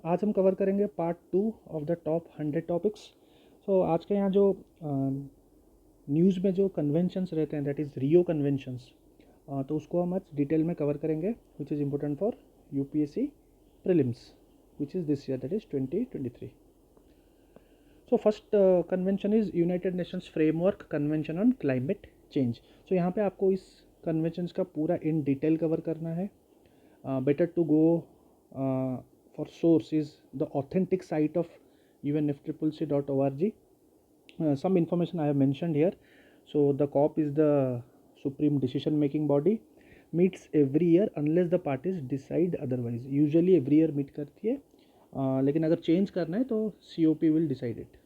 आज हम कवर करेंगे part 2 of the top 100 topics. So आज के यहाँ जो न्यूज़ में जो कन्वेंशंस रहते हैं दैट इज़ रियो कन्वेंशंस, तो उसको हम आज डिटेल में कवर करेंगे which is important for UPSC prelims which is this year that is 2023। So first convention is United Nations framework convention on climate change. So यहाँ पे आपको इस कन्वेंशंस का पूरा इन डिटेल कवर करना है। Better to go for source is the authentic site of unfccc.org. Some information I have mentioned here. So the COP is the supreme decision making body, meets every year unless the parties decide otherwise. Usually every year meet करती है, लेकिन अगर change करना है तो COP will decide it.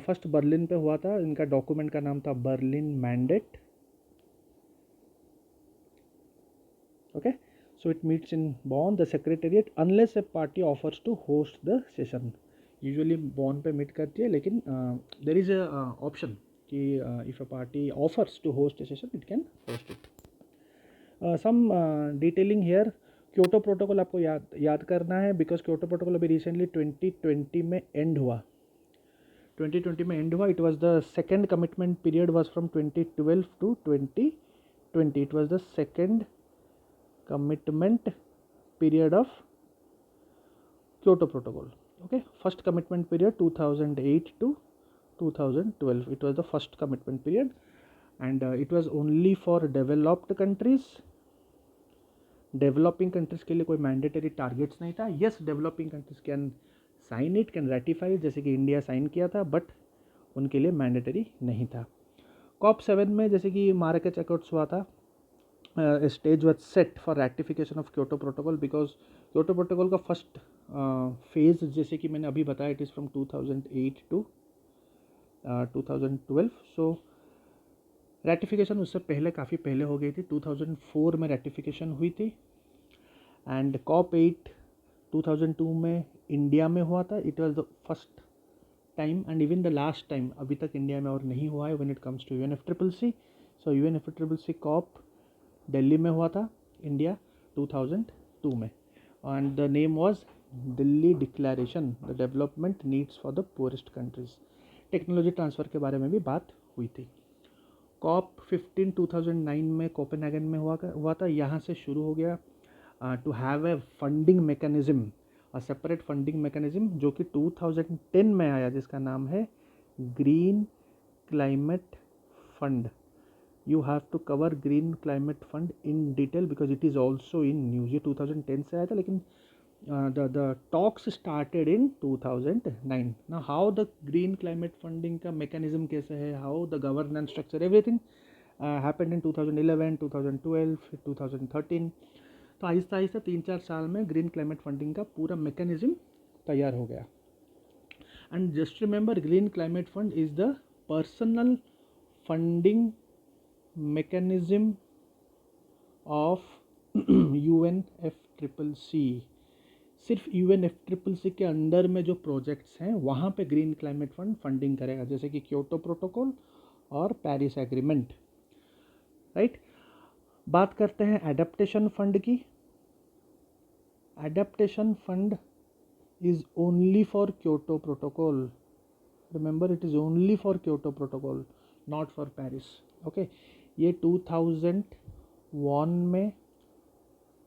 First Berlin पे हुआ था, इनका डॉक्यूमेंट का नाम था Berlin mandate. Okay, so it meets in Bonn, the secretariat, unless a party offers to host the session. Usually Bonn पे meet करती है, लेकिन there is a option कि if a party offers to host a session, it can host it. Some detailing here. Kyoto protocol आपको याद करना है because Kyoto protocol अभी रिसेंटली 2020 में एंड हुआ। 2020 में एंड हुआ। It was the second commitment period was from 2012 to 2020। इट वाज द सेकेंड commitment period of Kyoto Protocol. Okay, first commitment period 2008 to 2012. It was the first commitment period, and it was only for developed countries. Developing countries के लिए कोई mandatory targets नहीं था। Yes, developing countries can sign it, can ratify, जैसे कि India sign किया था, but उनके लिए मैंडेटरी नहीं था। COP 7 में जैसे कि माराकेच अकॉर्ड्स हुआ था, stage was set for ratification of Kyoto Protocol because Kyoto Protocol का फर्स्ट फेज जैसे कि मैंने अभी बताया it is from 2008 to 2012। So ratification उससे पहले काफ़ी पहले हो गई थी, 2004 में रेटिफिकेशन हुई थी। एंड COP 8 2002 में इंडिया में हुआ था। It was the first time and even the last time, अभी तक इंडिया में और नहीं हुआ है when it comes to UNFCCC। So UNFCCC COP Delhi में हुआ था, इंडिया 2002 में, and the name was Delhi declaration the development needs for the poorest countries. Technology transfer के बारे में भी बात हुई थी। COP 15 2009 में कोपेनहेगन में हुआ था। यहाँ से शुरू हो गया to have a funding mechanism, a separate funding mechanism, जो कि 2010 में आया, जिसका नाम है green climate fund. You have to cover green climate fund in detail because it is also in news। ये 2010 से आया था, लेकिन the talks started in 2009। Now how the green climate funding का mechanism कैसे है, how the governance structure, everything happened in 2011, 2012, 2013। तो आहिस्ता आहिस्ता 3-4 साल में ग्रीन क्लाइमेट फंडिंग का पूरा mechanism तैयार हो गया। And just remember, green climate fund is the personal funding mechanism of UNFCCC। सिर्फ UNFCCC के अंडर में जो प्रोजेक्ट्स हैं वहाँ पे ग्रीन क्लाइमेट फंड फंडिंग करेगा, जैसे कि क्योटो प्रोटोकॉल और पेरिस एग्रीमेंट, राइट। बात करते हैं एडेप्टेशन फंड की। Adaptation fund is only for Kyoto protocol. Remember, it is only for Kyoto protocol, not for Paris. Okay, ये 2001 में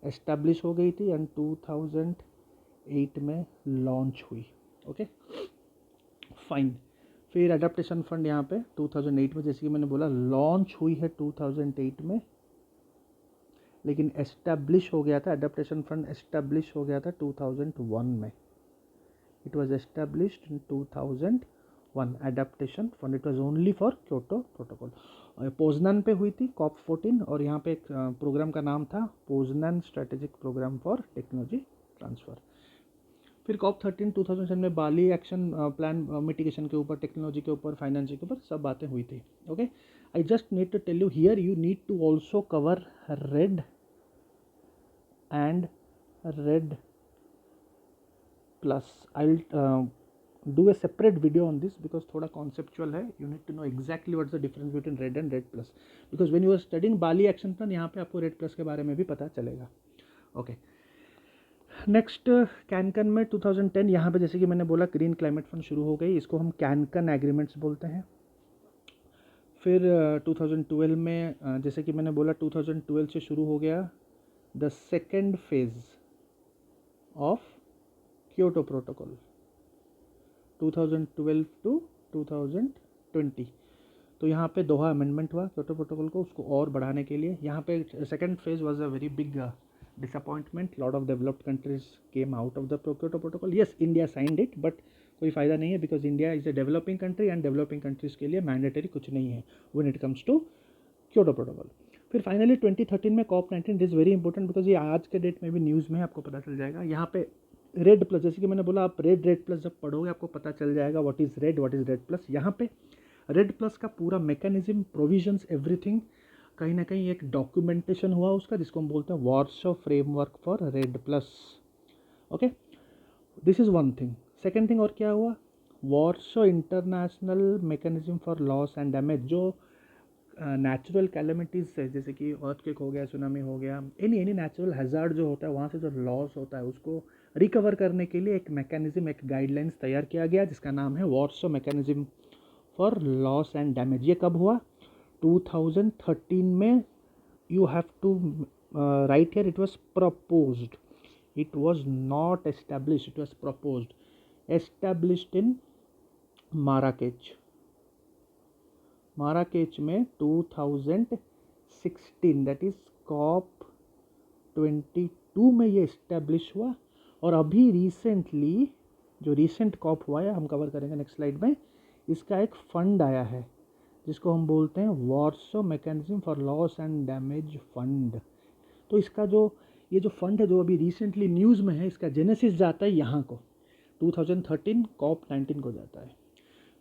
एस्टेब्लिश हो गई थी एंड 2008 में लॉन्च हुई। Okay, fine. फिर एडेप्टेशन फंड यहाँ पे 2008 में, जैसे कि मैंने बोला, लॉन्च हुई है 2008 में, लेकिन एस्टेब्लिश हो गया था, एडेप्टेशन फंड एस्टेब्लिश हो गया था 2001 में। It was established in 2001 adaptation fund. It was only for Kyoto protocol. Poznan पे हुई थी COP 14, और यहाँ पे एक प्रोग्राम का नाम था Poznan strategic programme for technology transfer. फिर COP 13 2007 में बाली एक्शन प्लान मिटिगेशन के ऊपर, टेक्नोलॉजी के ऊपर, फाइनेंस के ऊपर सब बातें हुई थी। Okay, I just need to tell you here, you need to also cover REDD and REDD plus. I do a separate video on this because थोड़ा conceptual है। you need to know exactly what's the difference between red and red plus, because when you are studying Bali action plan, यहाँ पे आपको red plus के बारे में भी पता चलेगा। okay, नेक्स्ट कैनकन में 2010, यहाँ पे जैसे कि मैंने बोला ग्रीन क्लाइमेट फंड शुरू हो गई, इसको हम कैनकन एग्रीमेंट्स बोलते हैं। फिर 2012 में जैसे कि मैंने बोला 2012 से शुरू हो गया the second phase of Kyoto protocol 2012 to 2020। तो यहाँ पे दोहा अमेंडमेंट हुआ क्योटो प्रोटोकॉल को, उसको और बढ़ाने के लिए। यहाँ पे second phase was a very big disappointment, lot of developed countries came out of the Kyoto protocol. Yes, India signed it, but कोई फ़ायदा नहीं है, because India is a developing country and developing countries के लिए mandatory कुछ नहीं है when it comes to Kyoto protocol. फिर फाइनली 2013 में COP19, it is very important because ये आज के डेट में भी न्यूज़ में आपको पता चल जाएगा। यहाँ पे रेड प्लस, जैसे कि मैंने बोला, आप रेड प्लस जब पढ़ोगे आपको पता चल जाएगा व्हाट इज़ रेड प्लस। यहाँ पे रेड प्लस का पूरा मैकेनिज्म, प्रोविजंस, एवरीथिंग कहीं ना कहीं एक डॉक्यूमेंटेशन हुआ उसका, जिसको हम बोलते हैं वार्सो framework for red plus. Okay, this is one thing. Second thing और क्या हुआ, वार्सो international mechanism for loss and damage. जो नेचुरल कैलेमिटीज़ है, जैसे कि अर्थक्वेक हो गया, सुनामी हो गया, एनी नेचुरल हैज़ार्ड जो होता है, वहाँ से जो लॉस होता है उसको रिकवर करने के लिए एक मैकेनिज्म, एक गाइडलाइंस तैयार किया गया, जिसका नाम है Warsaw mechanism for loss and damage. ये कब हुआ, 2013 में। You have to write here, it was proposed, it was not established, it was proposed, established in Marrakech में 2016, दैट इज COP22 में ये इस्टेब्लिश हुआ। और अभी रिसेंटली जो रिसेंट COP हुआ है, हम कवर करेंगे नेक्स्ट स्लाइड में, इसका एक फंड आया है जिसको हम बोलते हैं वार्सो mechanism for loss and damage fund. तो इसका जो ये जो फंड है जो अभी रिसेंटली न्यूज़ में है, इसका जेनेसिस जाता है यहाँ को, 2013 COP19 को जाता है।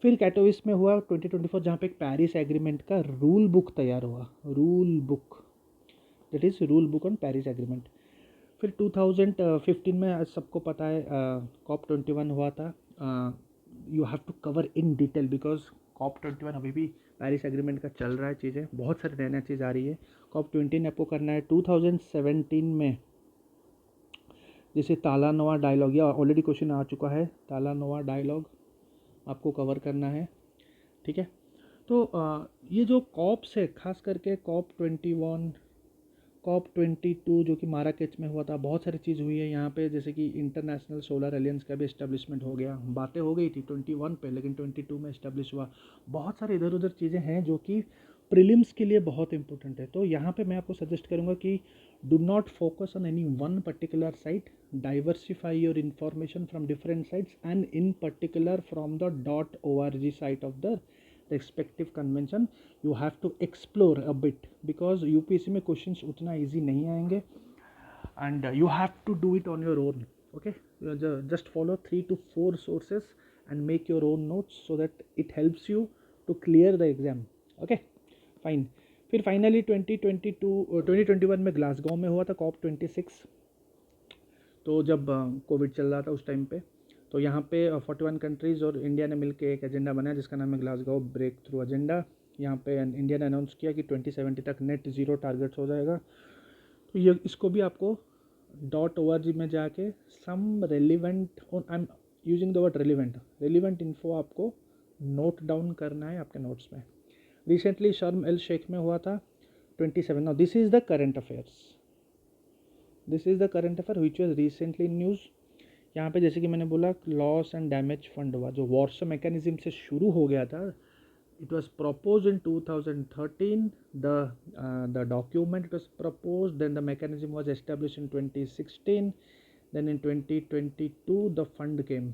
फिर कैटोविस में हुआ 2024, जहाँ पे एक पेरिस एग्रीमेंट का रूल बुक तैयार हुआ, rule book, that is rule book on Paris agreement. फिर 2015 में सबको पता है COP21 हुआ था। You have to cover in detail because COP21 अभी भी पेरिस एग्रीमेंट का चल रहा है, चीज़ें बहुत सारी नया नया चीज़ आ रही है। COP20 आपको करना है 2017 में, जैसे तालानोवा डायलॉग, या ऑलरेडी क्वेश्चन आ चुका है, तालानोवा डायलॉग आपको कवर करना है, ठीक है। तो ये जो कॉप्स है, खास करके COP21, COP22 जो कि माराकेच में हुआ था, बहुत सारी चीज़ हुई है यहाँ पे, जैसे कि इंटरनेशनल सोलर एलियंस का भी इस्टेब्लिशमेंट हो गया। बातें हो गई थी 21 पे, लेकिन 22 में इस्टेब्लिश हुआ। बहुत सारे इधर उधर चीज़ें हैं जो कि प्रीलिम्स के लिए बहुत इंपॉर्टेंट है। तो यहाँ पे मैं आपको सजेस्ट करूँगा कि do not focus on any one particular site, diversify your information from different sites and in particular from the .org site of the respective convention. You have to explore a bit because UPSC में questions उतना easy नहीं आएंगे and you have to do it on your own. Okay, just follow 3 to 4 sources and make your own notes so that it helps you to clear the exam. Okay, fine. फिर finally 2021 में Glasgow में हुआ था COP26। तो जब Covid चल रहा था उस टाइम पे, तो यहाँ पे 41 कंट्रीज़ और इंडिया ने मिलकर एक एजेंडा बनाया जिसका नाम है ग्लासगो ब्रेक थ्रू एजेंडा। यहाँ पे इंडिया ने अनाउंस किया कि 2070 तक नेट ज़ीरो टारगेट्स हो जाएगा। तो ये इसको भी आपको .org में जाके some relevant, I am using the word relevant info आपको नोट डाउन करना है आपके नोट्स में। रिसेंटली शर्म एल शेख में हुआ था 27। Now this is the current affairs, this is the current affair which was recently in news. यहाँ पे जैसे कि मैंने बोला लॉस एंड डैमेज फंड हुआ, जो वार्सो मैकेनिज्म से शुरू हो गया था। It was proposed in 2013, the document it was proposed, then the mechanism was established in 2016, then in 2022 the fund came.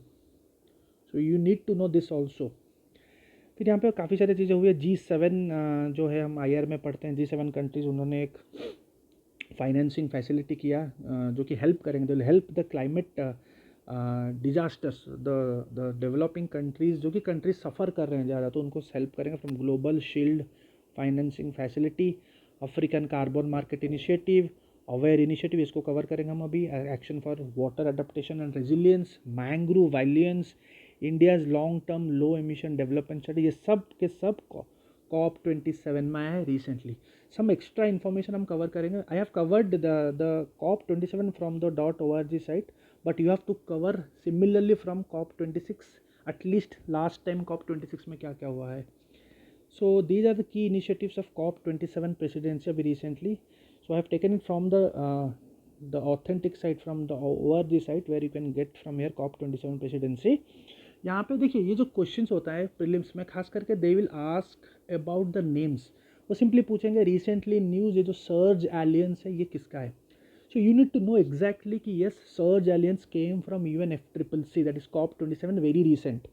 So you need to know this also. फिर यहाँ पे काफ़ी सारी चीज़ें हुई है। G7 जो है, हम IR में पढ़ते हैं, G7 कंट्रीज़, उन्होंने एक फाइनेंसिंग फैसिलिटी किया जो कि हेल्प करेंगे, they help the climate disasters, the developing countries, जो कि कंट्रीज सफ़र कर रहे हैं ज़्यादा, तो उनको हेल्प करेंगे from global shield financing facility, African carbon market initiative, aware initiative, इसको कवर करेंगे हम अभी, action for water adaptation and resilience, mangrove alliance, India's long term low emission development study, ये सब के सब COP27 में आया है रिसेंटली. सम एक्स्ट्रा इन्फॉर्मेशन हम कवर करेंगे. I have covered the COP27 from the .org site, but you have to cover similarly from COP26, at least last time COP26 में क्या क्या हुआ है. So these are the key initiatives of COP27 presidency of recently. So I have taken it from the authentic site, from the ORG site, where you can get from here COP27 presidency. यहाँ पे देखिए ये जो questions होता है prelims में, खास करके they will ask about the names. वो सिंपली पूछेंगे रिसेंटली न्यूज़, ये जो सर्ज एलियंस है ये किसका है. So you need to know exactly कि yes surge alliance came from UNFCCC, that is COP27 very recent.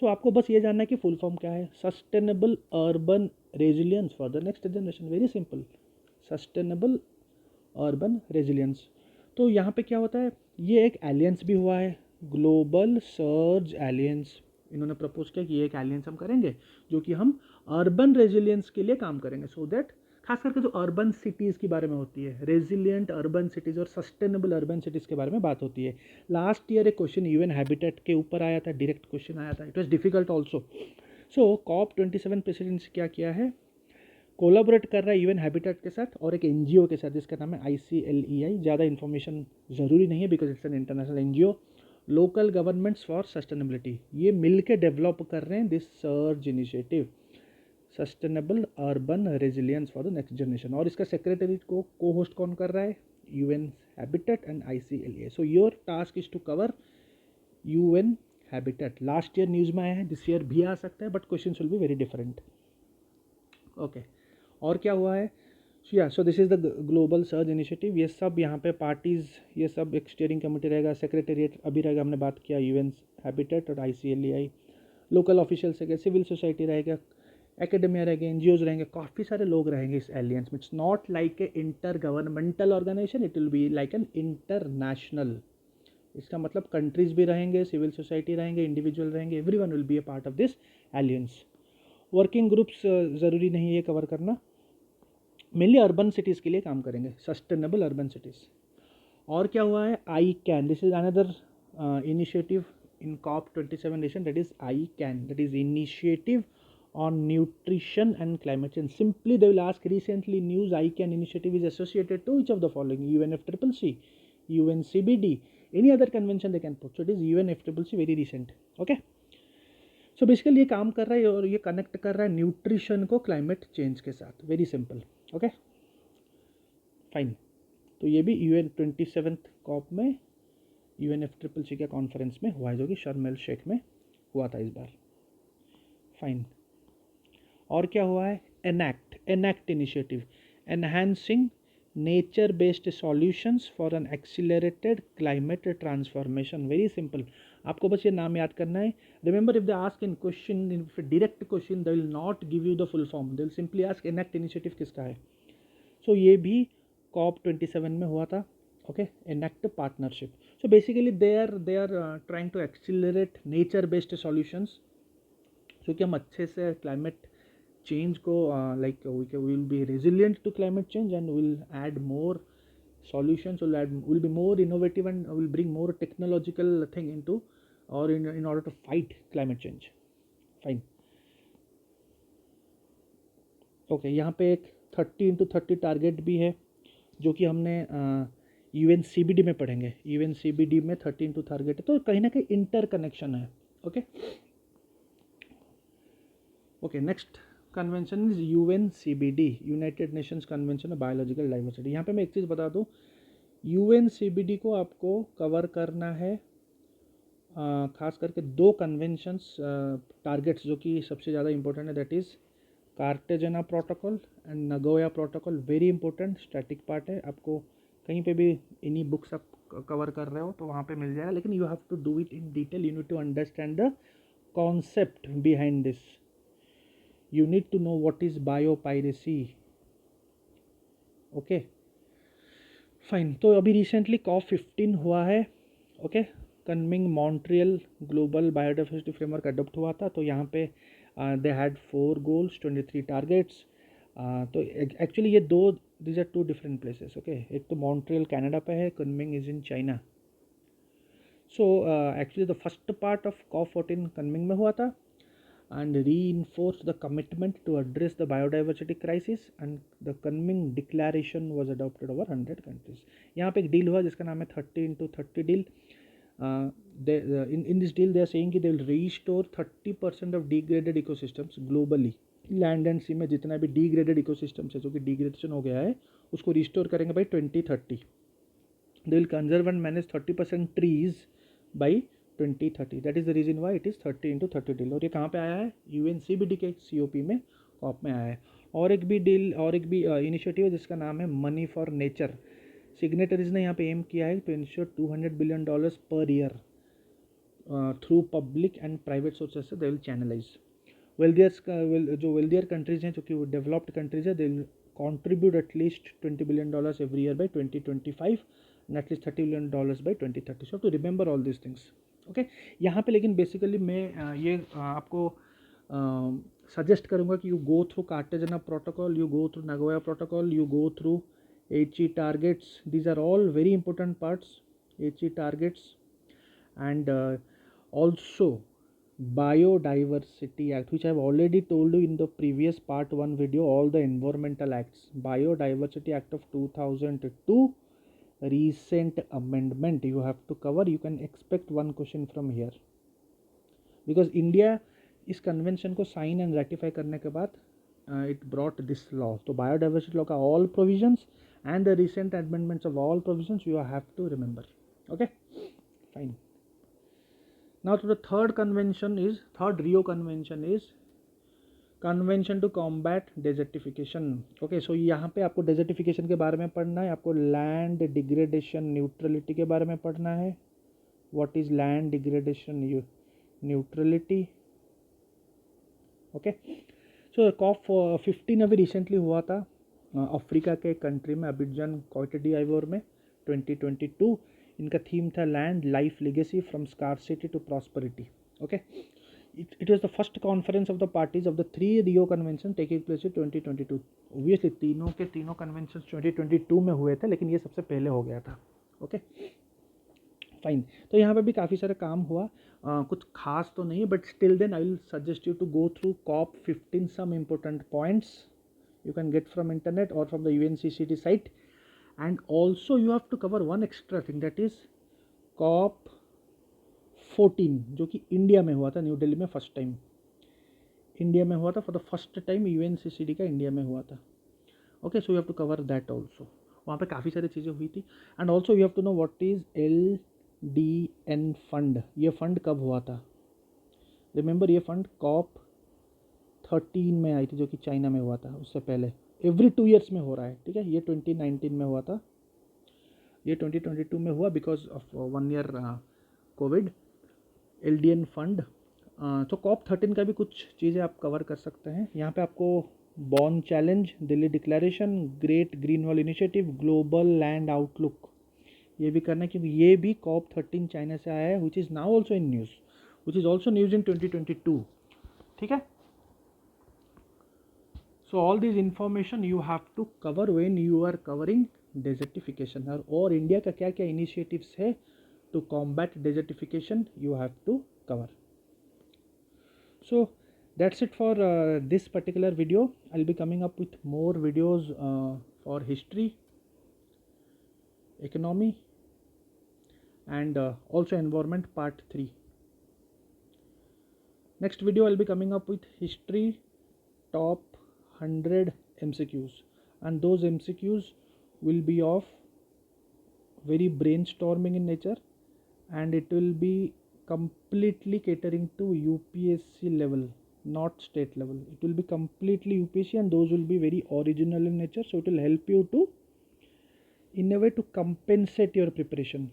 So आपको बस ये जानना है कि फुल फॉर्म क्या है. Sustainable urban resilience for the next generation. Very simple, sustainable urban resilience. तो यहाँ पे क्या होता है, ये एक एलियंस भी हुआ है, ग्लोबल सर्ज एलियंस. इन्होंने प्रपोज किया कि ये एक एलियंस हम करेंगे जो कि हम अर्बन रेजिलियंस के लिए काम करेंगे. सो दैट खास करके जो अर्बन सिटीज़ के बारे में होती है, रेजिलियंट अर्बन सिटीज़ और सस्टेनेबल अर्बन सिटीज़ के बारे में बात होती है. लास्ट ईयर एक क्वेश्चन UN हैबिटेट के ऊपर आया था, डायरेक्ट क्वेश्चन आया था. It was difficult also. So COP27 presidency क्या किया है, कोलाबोरेट कर रहा है UN हैबिटेट के साथ और एक NGO के साथ जिसका नाम है ICLEI. ज़्यादा इन्फॉर्मेशन ज़रूरी नहीं है because it's an international NGO. Local governments for sustainability, ये मिल के डेवलप कर रहे हैं this surge initiative, sustainable urban resilience for the next generation. और इसका सेक्रेटरी को होस्ट कौन कर रहा है, UN habitat and ICLEI. So your task is to cover UN habitat. Last year news में आया है, दिस ईयर भी आ सकता है, but question will be very different. Okay, और क्या हुआ है. So this is the global surge initiative. ये सब यहाँ पे पार्टीज़, ये सब एक स्टीयरिंग कमेटी रहेगा, सेक्रेटेरिएट अभी रहेगा, हमने बात किया UN हैबिटेट और ICLEI. लोकल ऑफिशियल्स रहेंगे, सिविल सोसाइटी रहेगा, एकेडमिया रहेंगे, NGOs रहेंगे, काफ़ी सारे लोग रहेंगे इस एलियंस में. It's not like a intergovernmental organisation, it will be like an international. इसका मतलब कंट्रीज़ भी रहेंगे, सिविल सोसाइटी रहेंगे, इंडिविजुअल रहेंगे, everyone will be a part of this alliance. Working groups ज़रूरी नहीं है ये कवर करना, मेनली अर्बन सिटीज़ के लिए काम करेंगे, सस्टेनेबल अर्बन सिटीज़. और क्या हुआ है, ICAN. This is another initiative in COP27 nation, that is ICAN, that is Initiative on Nutrition and Climate Change. Simply they will ask recently news ICAN initiative is associated to which of the following, UNFCCC, UNCBD, any other convention they can put. So it is UNFCCC, very recent. Okay, so basically ये काम कर रहा है और ये connect कर रहा है न्यूट्रिशन को क्लाइमेट चेंज के साथ. Very simple. Okay fine. तो ये भी UN27 COP में UNFCCC के कॉन्फ्रेंस में हुआ है, जो कि शर्म एल शेख में हुआ था इस बार. फाइन. और क्या हुआ है, ENACT initiative, enhancing nature based solutions for an accelerated climate transformation. Very simple, आपको बस ये नाम याद करना है. Remember, if they ask in question, in direct question, they will not give you the full form, they will simply ask ENACT initiative किसका है. So ये भी COP27 में हुआ था. Okay, ENACT partnership. So basically they are trying to accelerate nature based solutions, so कि हम अच्छे से climate change को like we will be resilient to climate change and will add more solutions, will be more innovative and will bring more technological thing into or in order to fight climate change. Fine. Okay, यहाँ पे एक 30x30 target भी है जो कि हमने UNCBD में पढ़ेंगे. UNCBD में 13 टारगेट है, तो कहीं ना कहीं इंटर कनेक्शन है. Okay, next convention is UNCBD, United Nations convention of biological diversity. यहाँ पे मैं एक चीज़ बता दूँ, UNCBD को आपको कवर करना है खास करके दो कन्वेंशंस टारगेट्स जो कि सबसे ज़्यादा इंपॉर्टेंट है, that is Cartagena protocol and Nagoya protocol. Very important static part है, आपको कहीं पे भी इन्हीं बुक्स आप कवर कर रहे हो तो वहाँ पे मिल जाएगा, लेकिन you have to do it in detail. You need to understand the concept behind this. You need to know what is biopiracy. Okay fine. तो अभी रिसेंटली COP15 हुआ है. Okay, Kunming Montreal global biodiversity framework adopt हुआ था. तो यहाँ पे they had 4 goals, 23 targets. तो एक्चुअली ये दो, these are 2 different places. ओके, एक तो मॉन्ट्रियल कनाडा पे है, Kunming is in China. So actually the first part of COP14 Kunming में हुआ था. and reinforced the commitment to address the biodiversity crisis, and the Kunming declaration was adopted over 100 countries. यहाँ पे एक deal हुआ जिसका नाम है 30x30 deal. In this deal they are saying कि they will restore 30% of degraded ecosystems globally. Land and sea में जितना भी डिग्रेडेड इकोसिस्टम्स है जो कि डिग्रेडेशन हो गया है उसको रिस्टोर करेंगे by 2030. They will conserve and manage 30% trees by 2030. That is the reason why it is 30x30 deal. और ये कहाँ पे आया है? UNCBD के COP में, कॉप में आया है. और एक भी इनिशिएटिव है जिसका नाम है मनी फॉर नेचर. सिग्नेटरीज ने यहाँ पे एम किया है टू इंश्योर $200 billion पर year through public and private sources से they will channelize. Wealthier countries हैं जो कि डेवलप्ड कंट्रीज है, they will contribute at least $20 billion every year by 2025 and at least $30 billion by 2030. So to remember all this things. Okay, यहाँ पे लेकिन basically मैं ये आपको सजेस्ट करूँगा कि you go through Cartagena protocol, you go through Nagoya protocol, you go through HE targets. These are all very important parts. HE targets and also Biodiversity Act, which I have already told you in the previous part 1 video, all the environmental acts. Biodiversity Act of 2002, recent amendment you have to cover. You can expect one question from here because India इस convention को sign and ratify करने के बाद it brought this law. So biodiversity law ka all provisions and the recent amendments of all provisions you have to remember. Okay, fine. Now to the third Rio convention is convention to combat desertification. Okay, so यहाँ पे आपको desertification के बारे में पढ़ना है, आपको land degradation neutrality के बारे में पढ़ना है. What is land degradation neutrality? Okay, so COP15 अभी रिसेंटली हुआ था अफ्रीका के कंट्री में, अबिडजान कोट d'Ivoire में 2022. इनका थीम था land life legacy from scarcity to prosperity. Okay, it was the first conference of the parties of the 3 Rio convention taking place in 2022. Obviously तीनों convention 2022 में हुए थे, लेकिन ये सबसे पहले हो गया था. Okay, fine. तो यहाँ पे भी काफ़ी सारा काम हुआ. कुछ खास तो नहीं, but still then I will suggest you to go through COP15 some important points you can get from internet or from the UNCCD site. And also you have to cover one extra thing, that is COP14 जो कि India में हुआ था, new Delhi में first time India में हुआ था. For the first time UNCCD का इंडिया में हुआ था. Okay, so you have to cover that also. वहाँ पे काफ़ी सारी चीज़ें हुई थी. And also you have to know what is LDN fund. ये फंड कब हुआ था? रिमेंबर, ये फंड COP13 में आई थी जो कि चाइना में हुआ था. उससे पहले एवरी 2 years में हो रहा है. ठीक है, ये 2019 में हुआ था, ये 2022 में हुआ because of 1 year Covid. LDN fund. तो COP13 का भी कुछ चीज़ें आप कवर कर सकते हैं. यहाँ पे आपको born challenge, Delhi declaration, great green wall initiative, global land outlook, ये भी करना है क्योंकि ये भी COP13 चाइना से आया है, which is now also in news, which is also news इन 2022. ठीक है, so all these information you have to cover when you are covering desertification. और इंडिया का क्या क्या initiatives है to combat desertification you have to cover. So that's it for this particular video. I'll be coming up with more videos for history, economy and also environment part 3. Next video I'll be coming up with history top 100 MCQs, and those MCQs will be of very brainstorming in nature, and it will be completely catering to UPSC level, not state level. It will be completely UPSC, and those will be very original in nature, so it will help you to in a way to compensate your preparation.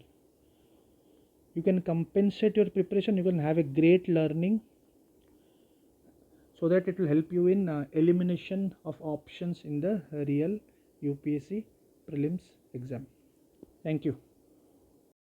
You can compensate your preparation, you can have a great learning, so that it will help you in elimination of options in the real UPSC prelims exam. Thank you.